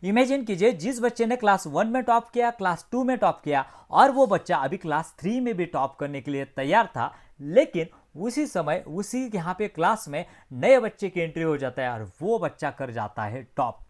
Imagine कीजिए जिस बच्चे ने क्लास 1 में टॉप किया, क्लास 2 में टॉप किया और वो बच्चा अभी क्लास 3 में भी टॉप करने के लिए तैयार था, लेकिन उसी समय उसी यहाँ पे क्लास में नए बच्चे की एंट्री हो जाता है और वो बच्चा कर जाता है टॉप।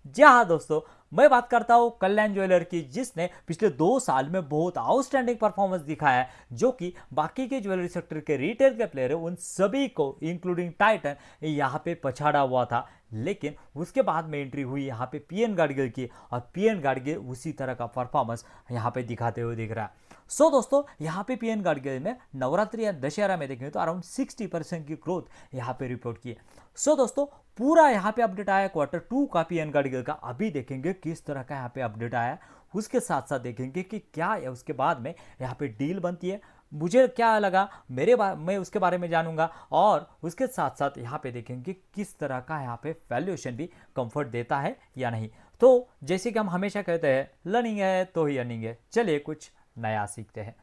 जी हाँ दोस्तों, मैं बात करता हूँ कल्याण ज्वेलर की, जिसने पिछले 2 साल में बहुत आउटस्टैंडिंग परफॉर्मेंस दिखाया है, जो कि बाकी के ज्वेलरी सेक्टर के रिटेल के प्लेयर है उन सभी को इंक्लूडिंग टाइटन यहाँ पे पछाड़ा हुआ था। लेकिन उसके बाद में एंट्री हुई यहाँ पे पीएन गाडगिल की और पीएन गाडगिल उसी तरह का परफॉर्मेंस यहाँ पे दिखाते हुए दिख रहा है। सो दोस्तों, यहाँ पे पीएन गाडगिल में नवरात्रि या दशहरा में देखेंगे तो अराउंड 60% की ग्रोथ यहाँ पे रिपोर्ट की है। सो दोस्तों, पूरा यहाँ पे अपडेट आया Q2 का पीएन गाडगिल का। अभी देखेंगे किस तरह का यहाँ पे अपडेट आया, उसके साथ साथ देखेंगे कि क्या है उसके बाद में यहाँ पे डील बनती है, मुझे क्या लगा मैं उसके बारे में जानूंगा, और उसके साथ साथ यहाँ पे देखेंगे किस तरह का यहाँ पे वैल्यूएशन भी कंफर्ट देता है या नहीं। तो जैसे कि हम हमेशा कहते हैं, लर्निंग है तो ही अर्निंग है। चलिए कुछ नया सीखते हैं।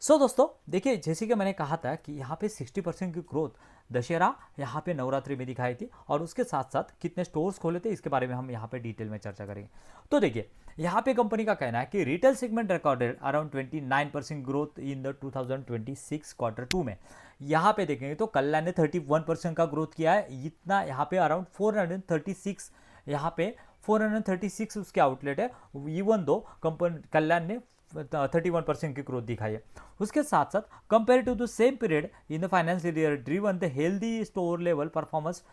सो दोस्तों देखिए, जैसे कि मैंने कहा था कि यहाँ पे 60% की ग्रोथ दशहरा यहाँ पे नवरात्रि में दिखाई थी, और उसके साथ साथ कितने स्टोर्स खोले थे इसके बारे में हम यहाँ पे डिटेल में चर्चा करेंगे। तो देखिए, यहाँ पे कंपनी का कहना है कि retail segment recorded around 29% growth in the 2026 Q2 में। यहाँ पे देखेंगे तो कल्याण ने 31% का ग्रोथ किया है। इतना यहाँ पे अराउंड 436 यहाँ पे 436 उसके आउटलेट है, इवन दो कंपनी कल्याण ने 31% की ग्रोथ दिखाई है। उसके साथ साथ compare to the same period in the financial year driven the healthy store level performance.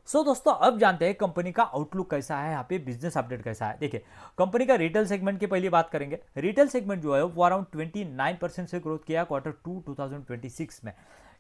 So दोस्तों, अब जानते हैं कंपनी का आउटलुक कैसा है, यहाँ पे बिजनेस अपडेट कैसा है। देखिए, कंपनी का रिटेल सेगमेंट की पहली बात करेंगे। रिटेल सेगमेंट जो है वो अराउंड 29% से ग्रोथ किया Q2 2026 में।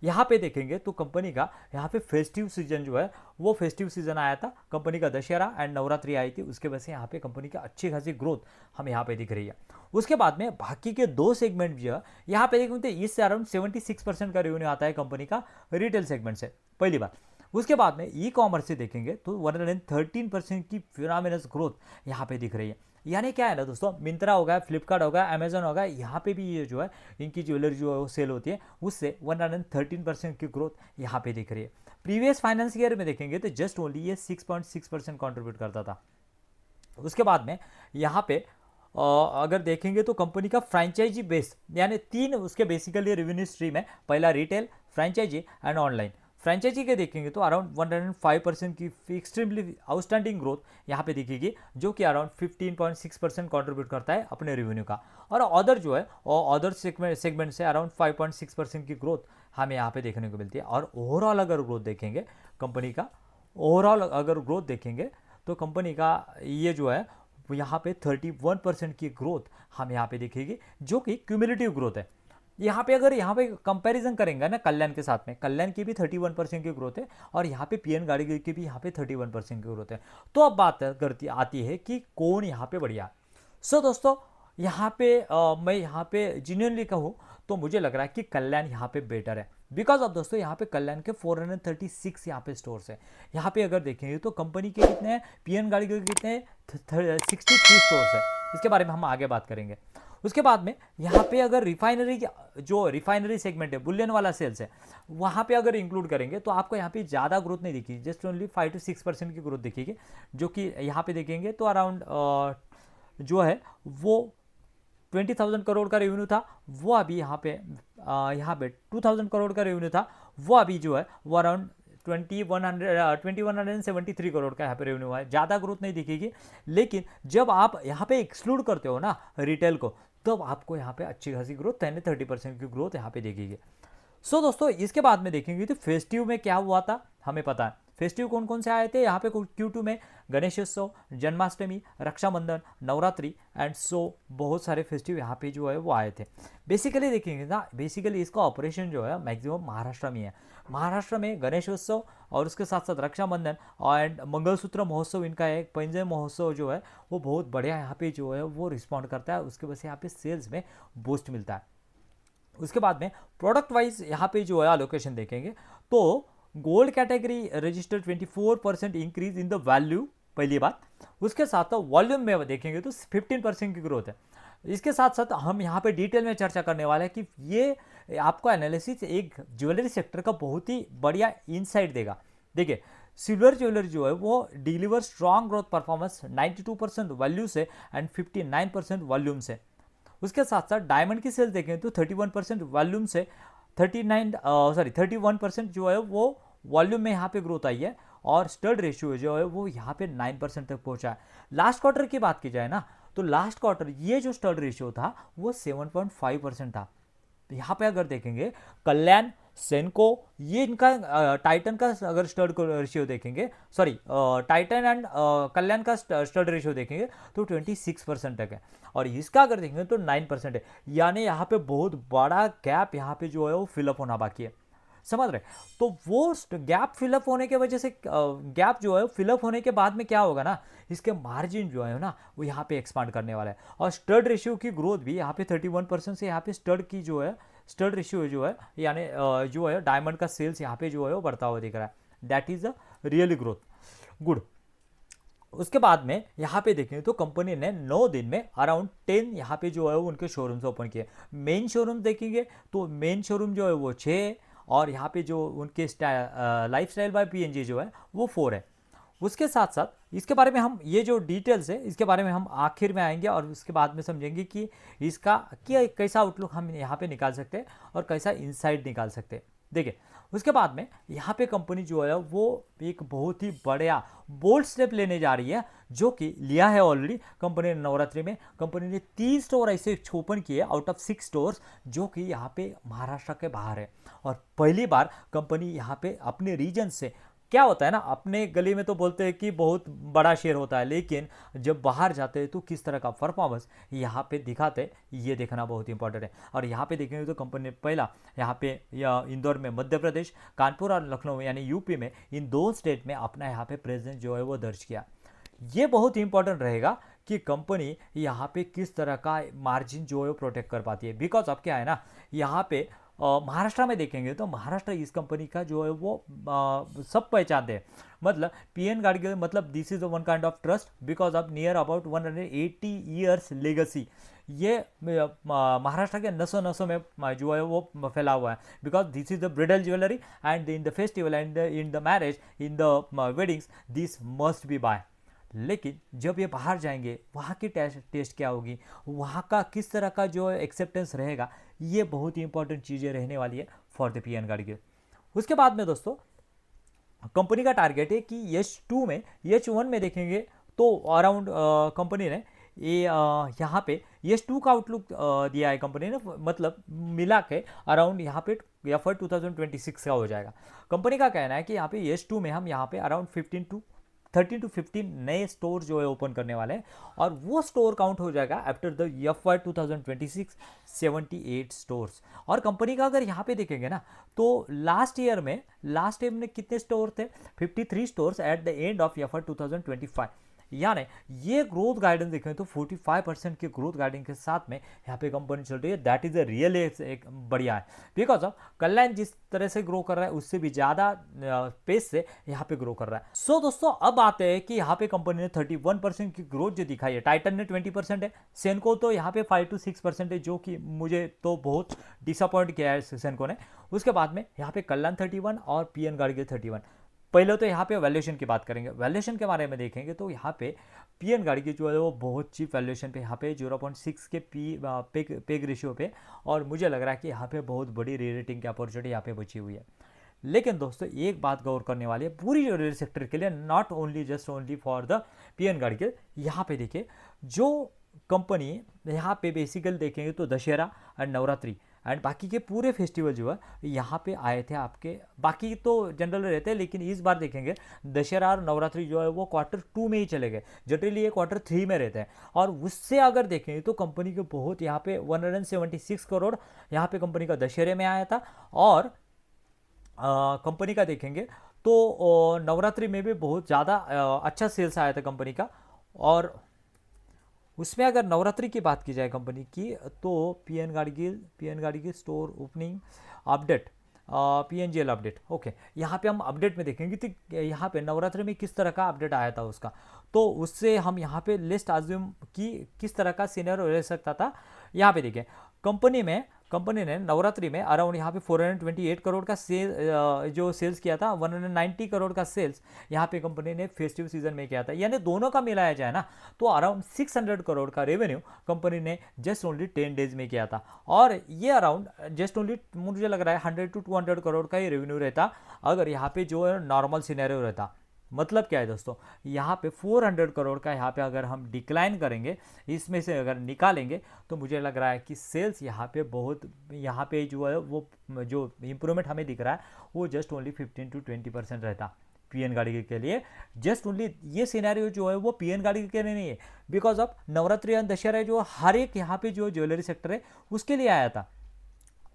यहाँ पे देखेंगे तो कंपनी का यहाँ पे फेस्टिव सीजन जो है वो फेस्टिव सीजन आया था, कंपनी का दशहरा एंड नवरात्रि आई थी, उसके वजह से यहाँ पे कंपनी का अच्छी खासी ग्रोथ हमें यहाँ पे दिख रही है। उसके बाद में बाकी के दो सेगमेंट जो है यहाँ पे देखेंगे तो इससे अराउंड 76% का रेवेन्यू आता है कंपनी का रिटेल सेगमेंट से, पहली बात। उसके बाद में ई कॉमर्स से देखेंगे तो 113% की फिनोमिनस ग्रोथ यहाँ पे दिख रही है। यानी क्या है ना दोस्तों, मिंत्रा होगा, फ्लिपकार्ट होगा, अमेजन होगा, यहाँ पे भी ये जो है इनकी ज्वेलरी जो है वो सेल होती है, उससे 113% की ग्रोथ यहाँ पे दिख रही है। प्रीवियस फाइनेंस ईयर में देखेंगे तो जस्ट ओनली ये 6.6% कॉन्ट्रीब्यूट करता था। उसके बाद में यहाँ पे अगर देखेंगे तो कंपनी का फ्रेंचाइजी बेस, यानी तीन उसके बेसिकली रेवेन्यू स्ट्रीम है, पहला retail, franchisee and online. Franchisee के देखेंगे तो अराउंड 105% की एक्सट्रीमली आउटस्टैंडिंग ग्रोथ यहाँ पे दिखेगी, जो कि अराउंड 15.6% कॉन्ट्रीब्यूट करता है अपने रेवेन्यू का। और अदर जो है और अदर सेगमेंट से अराउंड 5.6% की ग्रोथ हमें यहाँ पे देखने को मिलती है। और ओवरऑल अगर ग्रोथ देखेंगे कंपनी का, ओवरऑल अगर ग्रोथ देखेंगे तो कंपनी का ये जो है यहाँ पे 31% की ग्रोथ हम यहाँ पे देखेगी, जो कि क्यूमुलेटिव ग्रोथ है। यहाँ पे अगर यहाँ पे कंपैरिजन करेंगे ना कल्याण के साथ में, कल्याण की भी 31% की ग्रोथ है और यहाँ पे पीएन गाडगिल की भी यहाँ पे 31% की ग्रोथ है। तो अब बात करती आती है कि कौन यहाँ पे बढ़िया है। सो दोस्तों, यहाँ पे मैं यहाँ पे जेन्युइनली कहूँ तो मुझे लग रहा है कि कल्याण यहाँ पे बेटर है, बिकॉज ऑफ दोस्तों यहाँ पे कल्याण के 436 यहाँ पे स्टोर्स है। यहाँ पे अगर देखेंगे तो कंपनी के कितने हैं, पीएन गाडगिल के कितने 63 स्टोर्स है, इसके बारे में हम आगे बात करेंगे। उसके बाद में यहाँ पे अगर रिफाइनरी सेगमेंट है, बुलियन वाला सेल्स है, वहाँ पे अगर इंक्लूड करेंगे तो आपको यहाँ पे ज़्यादा ग्रोथ नहीं दिखेगी, जस्ट ओनली 5 to 6% की ग्रोथ दिखेगी, जो कि यहाँ पे देखेंगे तो अराउंड जो है वो 20,000 करोड़ का रेवेन्यू था, वो अभी यहाँ पे 2,000 करोड़ का रेवेन्यू था, वो अभी जो है वो अराउंड 2173 करोड़ का यहाँ पे रेवेन्यू है। ज़्यादा ग्रोथ नहीं दिखेगी, लेकिन जब आप यहाँ पे एक्सक्लूड करते हो ना रिटेल को, तब आपको यहाँ पे अच्छी खासी ग्रोथ 30% की ग्रोथ यहाँ पे दिखेगी। सो दोस्तों, इसके बाद में देखेंगे तो फेस्टिव में क्या हुआ था हमें पता है। फेस्टिव कौन कौन से आए थे यहाँ पे Q2 में, गणेशोत्सव, जन्माष्टमी, रक्षाबंधन, नवरात्रि एंड सो बहुत सारे फेस्टिव यहाँ पे जो है वो आए थे। बेसिकली देखेंगे ना, बेसिकली इसका ऑपरेशन जो है मैक्सिमम महाराष्ट्र में है। महाराष्ट्र में गणेशोत्सव और उसके साथ साथ रक्षाबंधन एंड मंगलसूत्र महोत्सव, इनका एक पैंजम महोत्सव जो है वो बहुत बढ़िया यहाँ पे जो है वो रिस्पॉन्ड करता है, उसके वजह से यहाँ पे सेल्स में बूस्ट मिलता है। उसके बाद में प्रोडक्ट वाइज यहाँ पे जो है अलोकेशन देखेंगे तो gold category registered 24% increase in the value, पहली बात। उसके साथ वॉल्यूम में देखेंगे तो 15% की ग्रोथ है। इसके साथ साथ हम यहाँ पे डिटेल में चर्चा करने वाले हैं कि ये आपको एनालिसिस एक ज्वेलरी सेक्टर का बहुत ही बढ़िया इनसाइट देगा। देखिए, सिल्वर ज्वेलरी जो है वो deliver strong growth performance 92% value से एंड 59% वॉल्यूम से। उसके साथ साथ डायमंड की सेल्स देखें तो 31% वॉल्यूम से 31% जो है वो वॉल्यूम में यहाँ पे ग्रोथ आई है, और स्टड रेशियो जो है वो यहाँ पे 9% तक पहुंचा है। लास्ट क्वार्टर की बात की जाए ना, तो लास्ट क्वार्टर ये जो स्टड रेशियो था वो 7.5% था। तो यहाँ पे अगर देखेंगे कल्याण, सेनको, ये इनका टाइटन का अगर स्टड रेशियो देखेंगे, सॉरी टाइटन एंड कल्याण का स्टड रेशियो देखेंगे तो 26% तक है, और इसका अगर देखेंगे तो 9% है। यानी यहाँ पे बहुत बड़ा गैप यहाँ पे जो है वो फिलअप होना बाकी है, समझ रहे। तो वो गैप फिलअप होने के वजह से गैप जो है फिलअप होने के बाद में क्या होगा ना, इसके मार्जिन जो है ना वो यहाँ पे एक्सपांड करने वाला है, और स्टड रेशियो की ग्रोथ भी यहाँ पे 31% से यहाँ पे स्टड की जो है स्टड रेशियो जो है यानी जो है डायमंड का सेल्स यहाँ पे जो है वो बढ़ता हुआ दिख रहा है। That is a really growth good. उसके बाद में यहाँ पे देखें तो कंपनी ने 9 दिन में अराउंड 10 यहाँ पे जो है वो उनके शोरूम्स ओपन किए। मेन शोरूम देखेंगे तो मेन शोरूम जो है वो 6, और यहाँ पे जो उनके लाइफस्टाइल बाय पीएनजी जो है वो 4 है। उसके साथ साथ इसके बारे में हम ये जो डिटेल्स है इसके बारे में हम आखिर में आएंगे, और उसके बाद में समझेंगे कि इसका क्या कैसा आउटलुक हम यहाँ पे निकाल सकते हैं और कैसा इनसाइट निकाल सकते हैं। देखिए उसके बाद में यहाँ पे कंपनी जो है वो एक बहुत ही बड़ा बोल्ड स्टेप लेने जा रही है, जो कि लिया है ऑलरेडी कंपनी ने। नवरात्रि में कंपनी ने 3 स्टोर ऐसे ओपन किए आउट ऑफ 6 स्टोर्स, जो कि यहाँ पे महाराष्ट्र के बाहर है, और पहली बार कंपनी यहाँ पे अपने रीजन से, क्या होता है ना अपने गली में तो बोलते हैं कि बहुत बड़ा शेयर होता है, लेकिन जब बाहर जाते हैं तो किस तरह का परफॉर्मेंस यहाँ पे दिखाते हैं ये देखना बहुत इंपॉर्टेंट है। और यहाँ पे देखेंगे तो कंपनी ने पहला यहाँ पे इंदौर में मध्य प्रदेश, कानपुर और लखनऊ यानी यूपी में, इन 2 स्टेट में अपना यहाँ पे प्रेजेंस जो है वो दर्ज किया। ये बहुत इंपॉर्टेंट रहेगा कि कंपनी यहाँ पे किस तरह का मार्जिन जो है प्रोटेक्ट कर पाती है, बिकॉज अब क्या है ना यहाँ पे महाराष्ट्र में देखेंगे तो महाराष्ट्र इस कंपनी का जो है वो सब पहचानते हैं। मतलब पीएन गाडगिल, मतलब this is one kind of trust because of near about 180 years legacy. ये महाराष्ट्र के नसों नसों में जो है वो फैला हुआ है, because this is the bridal jewellery and in the festival and in the marriage in the wedding this must be buy. लेकिन जब ये बाहर जाएंगे वहाँ की टेस्ट क्या होगी, वहाँ का किस तरह का जो एक्सेप्टेंस रहेगा, ये बहुत ही इंपॉर्टेंट चीज़ें रहने वाली है फॉर द पीएन गाडगिल। उसके बाद में दोस्तों कंपनी का टारगेट है कि H2 में, H1 में देखेंगे तो अराउंड कंपनी ने ये यहाँ पे H2 का आउटलुक दिया है कंपनी ने, मतलब मिला के अराउंड यहाँ पे एफर 2026 का हो जाएगा। कंपनी का कहना है कि यहाँ पे H2 में हम यहाँ पे अराउंड 13 to 15 नए स्टोर जो है ओपन करने वाले हैं, और वो स्टोर काउंट हो जाएगा आफ्टर द FY 2026 78 स्टोर्स। और कंपनी का अगर यहाँ पे देखेंगे ना तो लास्ट ईयर में कितने स्टोर थे, 53 stores at the end of FY 2025। यानी ये ग्रोथ गाइडेंस देखें तो 45% के ग्रोथ गाइडेंस के साथ में यहाँ पे कंपनी चल रही है। दैट इज अ रियल एक बढ़िया है, बिकॉज ऑफ कल्याण जिस तरह से ग्रो कर रहा है उससे भी ज़्यादा पेस से यहाँ पे ग्रो कर रहा है। सो दोस्तों अब आते हैं कि यहाँ पे कंपनी ने 31% की ग्रोथ जो दिखाई है, टाइटन ने 20% है, सेनको तो यहाँ पे 5 to 6% है, जो कि मुझे तो बहुत डिसअपॉइंट किया है सेनको ने। उसके बाद में यहाँ पे कल्याण 31 और पीएन गाडगिल 31। पहले तो यहाँ पे वैल्यूएशन की बात करेंगे। वैल्यूएशन के बारे में देखेंगे तो यहाँ पे पीएन गाडगिल जो है वो बहुत चीप वैल्यूएशन पे यहाँ पे 0.6 के पेग रेशियो पे, और मुझे लग रहा है कि यहाँ पे बहुत बड़ी री रेटिंग की अपॉर्चुनिटी यहाँ पे बची हुई है। लेकिन दोस्तों एक बात गौर करने वाली है पूरी ज्वेलरी सेक्टर के लिए, not only just only for the PN Gadgil. यहाँ पे देखिए जो कंपनी यहाँ पे बेसिकली देखेंगे तो दशहरा एंड नवरात्रि एंड बाकी के पूरे फेस्टिवल जो है यहाँ पे आए थे आपके, बाकी तो जनरल रहते हैं, लेकिन इस बार देखेंगे दशहरा और नवरात्रि जो है वो Q2 में ही चले गए, जनरली ये Q3 में रहते हैं। और उससे अगर देखेंगे तो कंपनी के बहुत यहाँ पे 176 करोड़ यहाँ पे कंपनी का दशहरे में आया था, और कंपनी का देखेंगे तो नवरात्रि में भी बहुत ज़्यादा अच्छा सेल्स आया था कंपनी का। और उसमें अगर नवरात्रि की बात की जाए कंपनी की तो PN Gadgil store opening update, PNGL update, okay यहाँ पे हम अपडेट में देखेंगे तो यहाँ पे नवरात्रि में किस तरह का अपडेट आया था उसका, तो उससे हम यहाँ पे लिस्ट आज्यूम की किस तरह का सीनियर रह सकता था। यहाँ पे देखें कंपनी में कंपनी ने नवरात्रि में अराउंड यहाँ पे 428 करोड़ का सेल जो सेल्स किया था, 190 करोड़ का सेल्स यहाँ पे कंपनी ने फेस्टिव सीजन में किया था, यानी दोनों का मिलाया जाए ना तो अराउंड 600 करोड़ का रेवेन्यू कंपनी ने जस्ट ओनली 10 डेज में किया था। और ये अराउंड जस्ट ओनली मुझे लग रहा है 100 to 200 करोड़ का ही रेवेन्यू रहता अगर यहाँ पे जो नॉर्मल सिनेरियो रहता। मतलब क्या है दोस्तों, यहाँ पे 400 करोड़ का यहाँ पे अगर हम डिक्लाइन करेंगे, इसमें से अगर निकालेंगे तो मुझे लग रहा है कि सेल्स यहाँ पे बहुत, यहाँ पे जो है वो जो इम्प्रूवमेंट हमें दिख रहा है वो जस्ट ओनली 15 to 20% रहता पीएन गाड़ी के लिए। जस्ट ओनली ये सिनेरियो जो है वो पीएन गाड़ी के लिए नहीं है, because of Navratri and Dussehra जो हर एक यहाँ पे जो ज्वेलरी सेक्टर है उसके लिए आया था।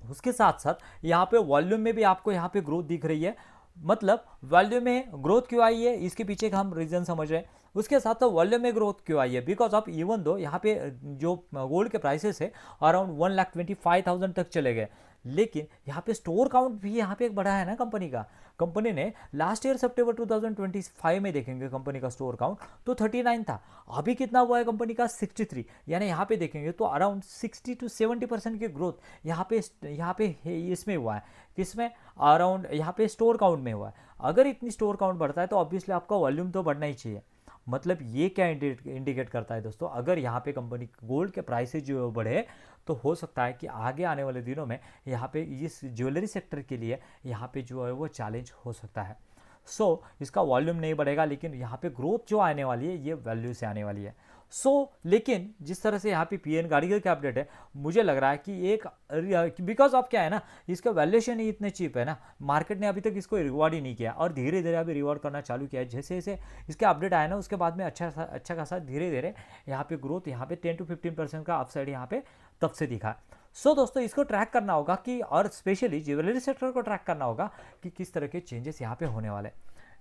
उसके साथ साथ यहाँ पे वॉल्यूम में भी आपको यहाँ पे ग्रोथ दिख रही है। मतलब वॉल्यूम में ग्रोथ क्यों आई है, इसके पीछे का हम रीजन समझ रहे हैं। उसके साथ साथ वॉल्यूम में ग्रोथ क्यों आई है, बिकॉज ऑफ इवन दो यहाँ पे जो गोल्ड के प्राइसेस है अराउंड 1,25,000 तक चले गए, लेकिन यहाँ पे स्टोर काउंट भी यहाँ पे एक बढ़ा है ना कंपनी का। कंपनी ने लास्ट ईयर सितंबर 2025 में देखेंगे कंपनी का स्टोर काउंट तो 39 था, अभी कितना हुआ है कंपनी का 63, यानी यहाँ पे देखेंगे तो अराउंड 60 to 70% की ग्रोथ यहाँ पे इसमें हुआ है। किसमें? अराउंड यहाँ पे स्टोर काउंट में हुआ है। अगर इतनी स्टोर काउंट बढ़ता है तो ऑब्वियसली आपका वॉल्यूम तो बढ़ना ही चाहिए। मतलब ये क्या इंडिकेट करता है दोस्तों, अगर यहाँ पे कंपनी गोल्ड के प्राइसेस जो बढ़े तो हो सकता है कि आगे आने वाले दिनों में यहाँ पे इस ज्वेलरी सेक्टर के लिए यहाँ पे जो है वो चैलेंज हो सकता है। इसका वॉल्यूम नहीं बढ़ेगा, लेकिन यहाँ पे ग्रोथ जो आने वाली है ये वैल्यू से आने वाली है। लेकिन जिस तरह से यहाँ पे पीएन गाड़ी का अपडेट है, मुझे लग रहा है कि एक बिकॉज ऑफ क्या है ना, इसका वैल्यूएशन ही इतने चीप है ना, मार्केट ने अभी तक इसको रिवॉर्ड ही नहीं किया और धीरे धीरे अभी रिवॉर्ड करना चालू किया है। जैसे जैसे इसके अपडेट आया ना उसके बाद में अच्छा खासा धीरे धीरे यहाँ पे ग्रोथ यहाँ पे 10 to 15% का अपसाइड यहाँ पे तब से दिखा। दोस्तों इसको ट्रैक करना होगा कि, और स्पेशली ज्वेलरी सेक्टर को ट्रैक करना होगा कि किस तरह के चेंजेस यहाँ पे होने वाले।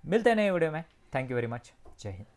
मिलते हैं नए वीडियो में। Thank you very much. जय हिंद।